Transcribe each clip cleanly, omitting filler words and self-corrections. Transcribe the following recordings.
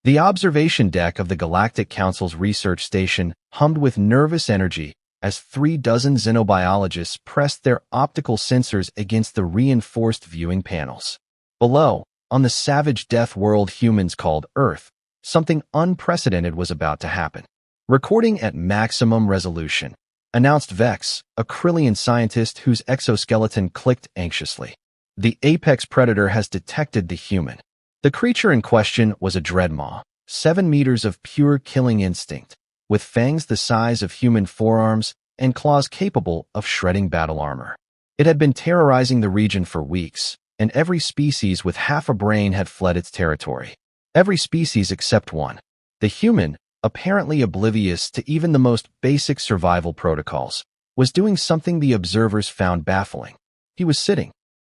The observation deck of the Galactic Council's research station hummed with nervous energy as 36 xenobiologists pressed their optical sensors against the reinforced viewing panels. Below, on the savage death world humans called Earth, something unprecedented was about to happen. Recording at maximum resolution, announced Vex, a Krillian scientist whose exoskeleton clicked anxiously. The apex predator has detected the human. The creature in question was a Dreadmaw, 7 meters of pure killing instinct, with fangs the size of human forearms and claws capable of shredding battle armor. It had been terrorizing the region for weeks, and every species with half a brain had fled its territory. Every species except one. The human, apparently oblivious to even the most basic survival protocols, was doing something the observers found baffling. He was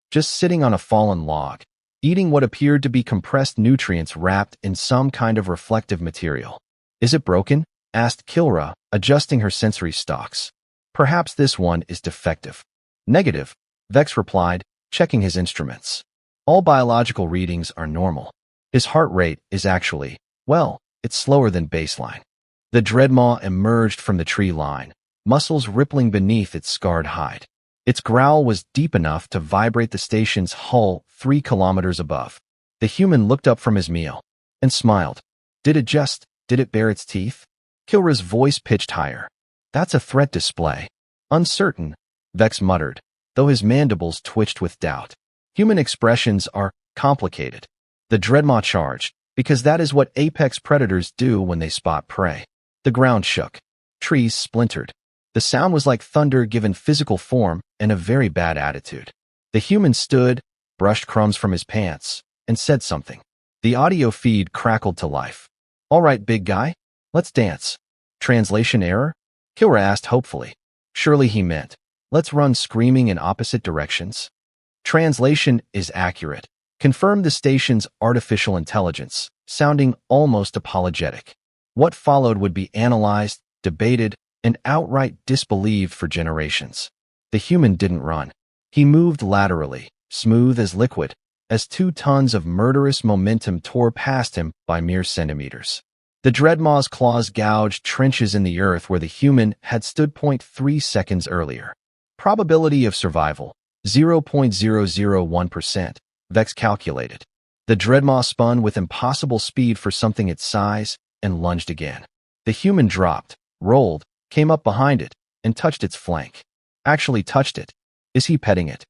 just sitting on a fallen log, eating what appeared to be compressed nutrients wrapped in some kind of reflective material. "Is it broken?" asked Kilra, adjusting her sensory stalks. "Perhaps this one is defective." "Negative," Vex replied, checking his instruments. "All biological readings are normal. His heart rate is actually, well, it's slower than baseline." The Dreadmaw emerged from the tree line, muscles rippling beneath its scarred hide. Its growl was deep enough to vibrate the station's hull 3 kilometers above. The human looked up from his meal and smiled. Did it bare its teeth? Kilra's voice pitched higher. "That's a threat display." "Uncertain," Vex muttered, though his mandibles twitched with doubt. "Human expressions are complicated." The Dreadmaw charged, because that is what apex predators do when they spot prey. The ground shook. Trees splintered. The sound was like thunder given physical form and a very bad attitude. The human stood, brushed crumbs from his pants, and said something. The audio feed crackled to life. "All right, big guy, let's dance." "Translation error?" Kilra asked hopefully. Surely he meant, "Let's run screaming in opposite directions." "Translation is accurate," confirmed the station's artificial intelligence, sounding almost apologetic. What followed would be analyzed, debated, and outright disbelieved for generations. The human didn't run. He moved laterally, smooth as liquid, as 2 tons of murderous momentum tore past him by mere centimeters. The Dreadmaw's claws gouged trenches in the earth where the human had stood 0.3 seconds earlier. Probability of survival, 0.001%, Vex calculated. The Dreadmaw spun with impossible speed for something its size and lunged again. The human dropped, rolled, came up behind it, and touched its flank. Actually touched it. Is he petting it?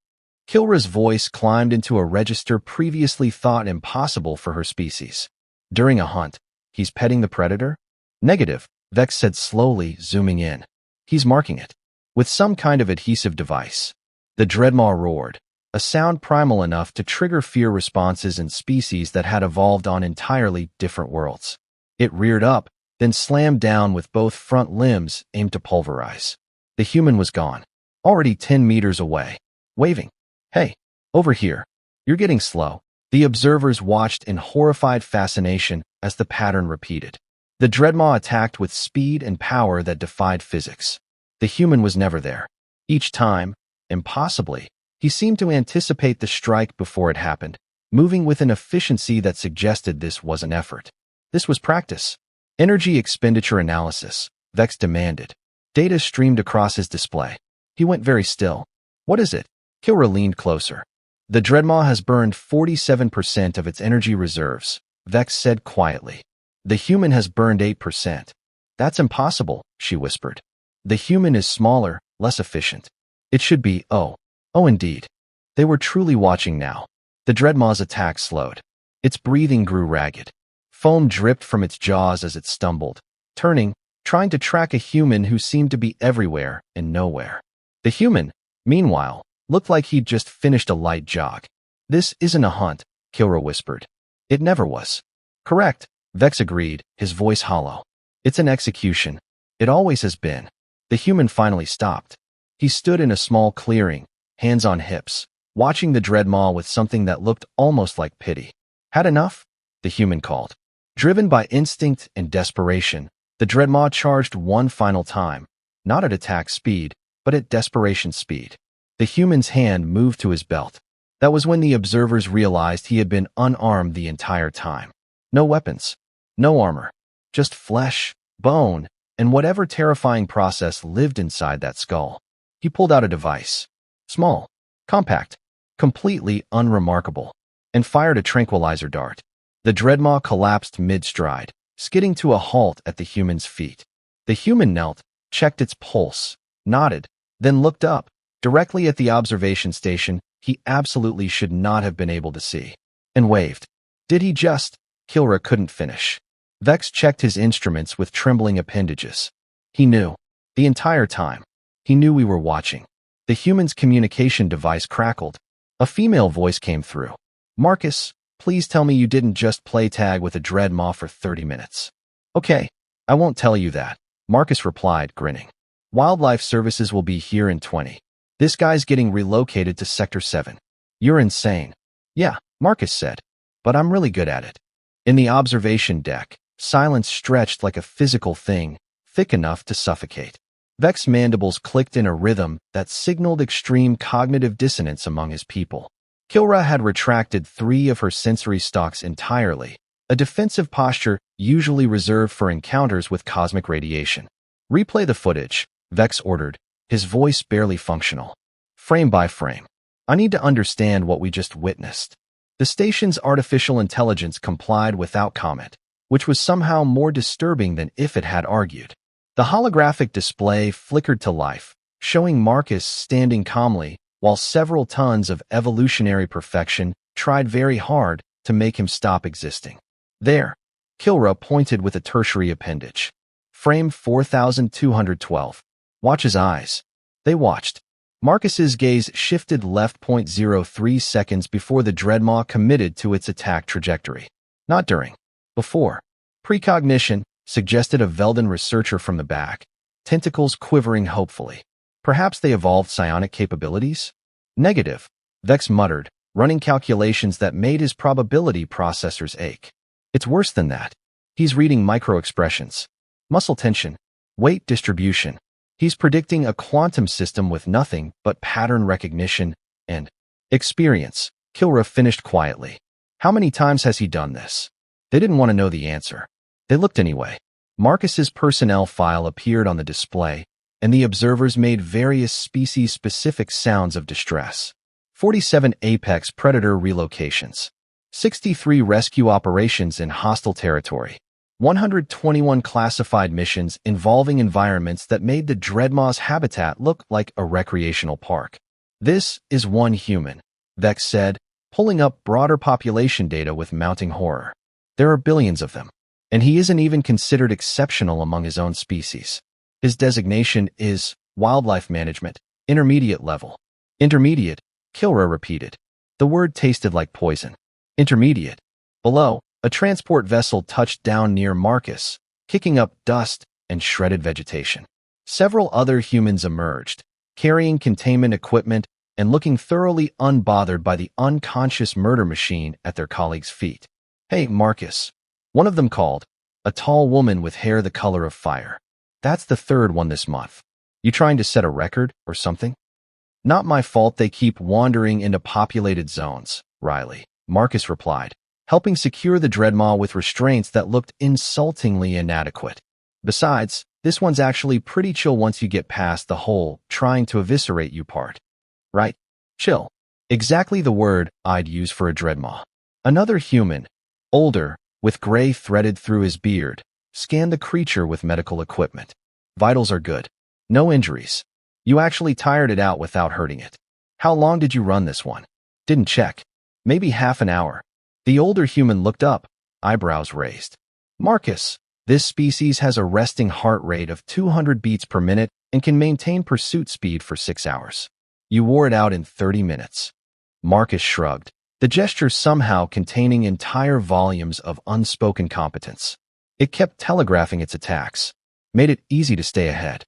Kilra's voice climbed into a register previously thought impossible for her species. During a hunt, he's petting the predator? Negative, Vex said slowly, zooming in. He's marking it. With some kind of adhesive device. The Dreadmaw roared, a sound primal enough to trigger fear responses in species that had evolved on entirely different worlds. It reared up, then slammed down with both front limbs aimed to pulverize. The human was gone, already 10 meters away, waving. "Hey, over here. You're getting slow." The observers watched in horrified fascination as the pattern repeated. The Dreadmaw attacked with speed and power that defied physics. The human was never there. Each time, impossibly, he seemed to anticipate the strike before it happened, moving with an efficiency that suggested this was an effort. This was practice. "Energy expenditure analysis," Vex demanded. Data streamed across his display. He went very still. "What is it?" Kilra leaned closer. "The Dreadmaw has burned 47% of its energy reserves," Vex said quietly. "The human has burned 8%. "That's impossible," she whispered. "The human is smaller, less efficient. It should be, oh indeed." They were truly watching now. The Dreadmaw's attack slowed. Its breathing grew ragged. Foam dripped from its jaws as it stumbled, turning, trying to track a human who seemed to be everywhere and nowhere. The human, meanwhile, looked like he'd just finished a light jog. "This isn't a hunt," Kilra whispered. "It never was." "Correct," Vex agreed, his voice hollow. "It's an execution. It always has been." The human finally stopped. He stood in a small clearing, hands on hips, watching the Dreadmaw with something that looked almost like pity. "Had enough?" the human called. Driven by instinct and desperation, the Dreadmaw charged one final time, not at attack speed, but at desperation speed. The human's hand moved to his belt. That was when the observers realized he had been unarmed the entire time. No weapons. No armor. Just flesh, bone, and whatever terrifying process lived inside that skull. He pulled out a device. Small, compact, completely unremarkable, and fired a tranquilizer dart. The Dreadmaw collapsed mid-stride, skidding to a halt at the human's feet. The human knelt, checked its pulse, nodded, then looked up, directly at the observation station he absolutely should not have been able to see, and waved. Did he just? Kilra couldn't finish. Vex checked his instruments with trembling appendages. He knew. The entire time. He knew we were watching. The human's communication device crackled. A female voice came through. Marcus, please tell me you didn't just play tag with a Dreadmaw for 30 minutes. Okay, I won't tell you that, Marcus replied, grinning. Wildlife Services will be here in 20. This guy's getting relocated to Sector 7. You're insane. Yeah, Marcus said. But I'm really good at it. In the observation deck, silence stretched like a physical thing, thick enough to suffocate. Vex's mandibles clicked in a rhythm that signaled extreme cognitive dissonance among his people. Kilra had retracted 3 of her sensory stalks entirely, a defensive posture usually reserved for encounters with cosmic radiation. Replay the footage, Vex ordered, his voice barely functional. Frame by frame. I need to understand what we just witnessed. The station's artificial intelligence complied without comment, which was somehow more disturbing than if it had argued. The holographic display flickered to life, showing Marcus standing calmly, while several tons of evolutionary perfection tried very hard to make him stop existing. There, Kilra pointed with a tertiary appendage. Frame 4212. Watch his eyes. They watched. Marcus's gaze shifted left 0.03 seconds before the Dreadmaw committed to its attack trajectory. Not during. Before. Precognition, suggested a Velden researcher from the back, tentacles quivering hopefully. Perhaps they evolved psionic capabilities? Negative, Vex muttered, running calculations that made his probability processors ache. It's worse than that. He's reading micro-expressions. Muscle tension. Weight distribution. He's predicting a quantum system with nothing but pattern recognition and experience. Kilra finished quietly. How many times has he done this? They didn't want to know the answer. They looked anyway. Marcus's personnel file appeared on the display, and the observers made various species-specific sounds of distress. 47 apex predator relocations. 63 rescue operations in hostile territory. 121 classified missions involving environments that made the Dreadmaw's habitat look like a recreational park. This is one human, Vex said, pulling up broader population data with mounting horror. There are billions of them, and he isn't even considered exceptional among his own species. His designation is Wildlife Management, Intermediate Level. Intermediate, Kilra repeated. The word tasted like poison. Intermediate. Below, a transport vessel touched down near Marcus, kicking up dust and shredded vegetation. Several other humans emerged, carrying containment equipment and looking thoroughly unbothered by the unconscious murder machine at their colleagues' feet. Hey, Marcus. One of them called, a tall woman with hair the color of fire. That's the 3rd one this month. You trying to set a record or something? Not my fault they keep wandering into populated zones, Riley, Marcus replied, helping secure the Dreadmaw with restraints that looked insultingly inadequate. Besides, this one's actually pretty chill once you get past the whole trying to eviscerate you part. Right? Chill. Exactly the word I'd use for a Dreadmaw. Another human, older, with gray threaded through his beard, scanned the creature with medical equipment. Vitals are good. No injuries. You actually tired it out without hurting it. How long did you run this one? Didn't check. Maybe half an hour. The older human looked up, eyebrows raised. Marcus, this species has a resting heart rate of 200 beats per minute and can maintain pursuit speed for 6 hours. You wore it out in 30 minutes. Marcus shrugged, the gesture somehow containing entire volumes of unspoken competence. It kept telegraphing its attacks, made it easy to stay ahead.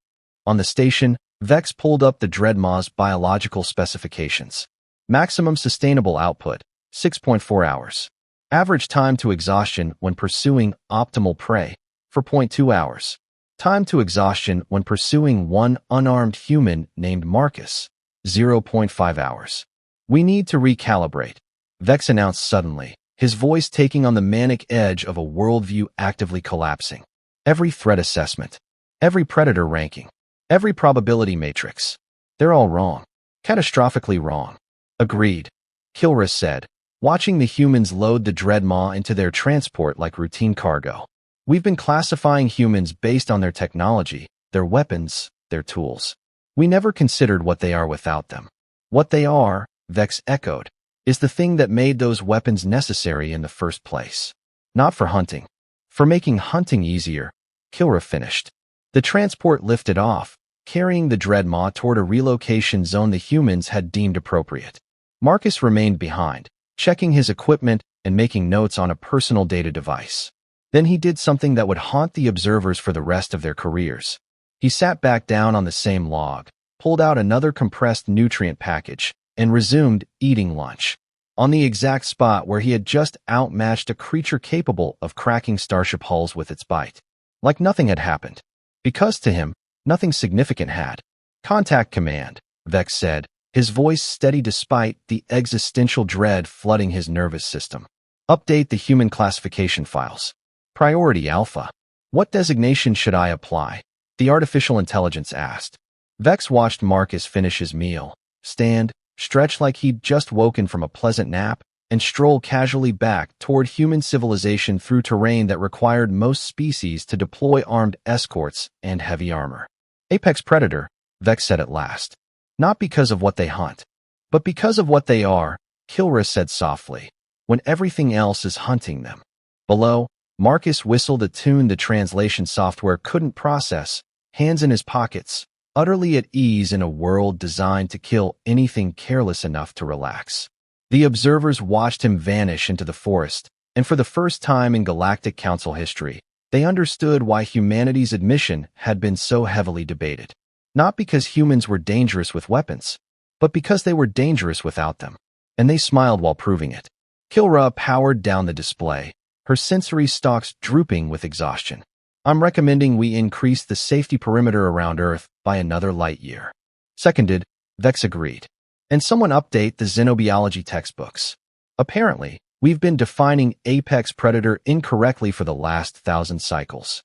On the station, Vex pulled up the Dreadmaw's biological specifications. Maximum sustainable output, 6.4 hours. Average time to exhaustion when pursuing optimal prey, 4.2 hours. Time to exhaustion when pursuing one unarmed human named Marcus, 0.5 hours. We need to recalibrate, Vex announced suddenly, his voice taking on the manic edge of a worldview actively collapsing. Every threat assessment, every predator ranking, every probability matrix. They're all wrong. Catastrophically wrong. Agreed, Kilra said, watching the humans load the Dreadmaw into their transport like routine cargo. We've been classifying humans based on their technology, their weapons, their tools. We never considered what they are without them. What they are, Vex echoed, is the thing that made those weapons necessary in the first place. Not for hunting. For making hunting easier, Kilra finished. The transport lifted off, carrying the Dreadmaw toward a relocation zone the humans had deemed appropriate. Marcus remained behind, checking his equipment and making notes on a personal data device. Then he did something that would haunt the observers for the rest of their careers. He sat back down on the same log, pulled out another compressed nutrient package, and resumed eating lunch, on the exact spot where he had just outmatched a creature capable of cracking starship hulls with its bite. Like nothing had happened. Because to him, nothing significant had. Contact command, Vex said, his voice steady despite the existential dread flooding his nervous system. Update the human classification files. Priority Alpha. What designation should I apply? The artificial intelligence asked. Vex watched Marcus finish his meal, stand, stretch like he'd just woken from a pleasant nap, and stroll casually back toward human civilization through terrain that required most species to deploy armed escorts and heavy armor. Apex predator, Vex said at last. Not because of what they hunt, but because of what they are, Kilra said softly, when everything else is hunting them. Below, Marcus whistled a tune the translation software couldn't process, hands in his pockets, utterly at ease in a world designed to kill anything careless enough to relax. The observers watched him vanish into the forest, and for the first time in Galactic Council history, they understood why humanity's admission had been so heavily debated. Not because humans were dangerous with weapons, but because they were dangerous without them. And they smiled while proving it. Kilra powered down the display, her sensory stalks drooping with exhaustion. I'm recommending we increase the safety perimeter around Earth by another light year. Seconded, Vex agreed. And someone update the xenobiology textbooks. Apparently, we've been defining apex predator incorrectly for the last 1,000 cycles.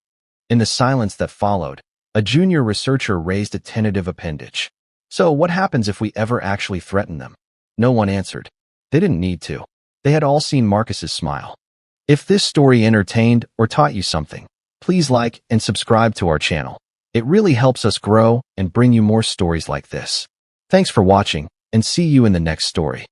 In the silence that followed, a junior researcher raised a tentative appendage. So what happens if we ever actually threaten them? No one answered. They didn't need to. They had all seen Marcus's smile. If this story entertained or taught you something, please like and subscribe to our channel. It really helps us grow and bring you more stories like this. Thanks for watching, and see you in the next story.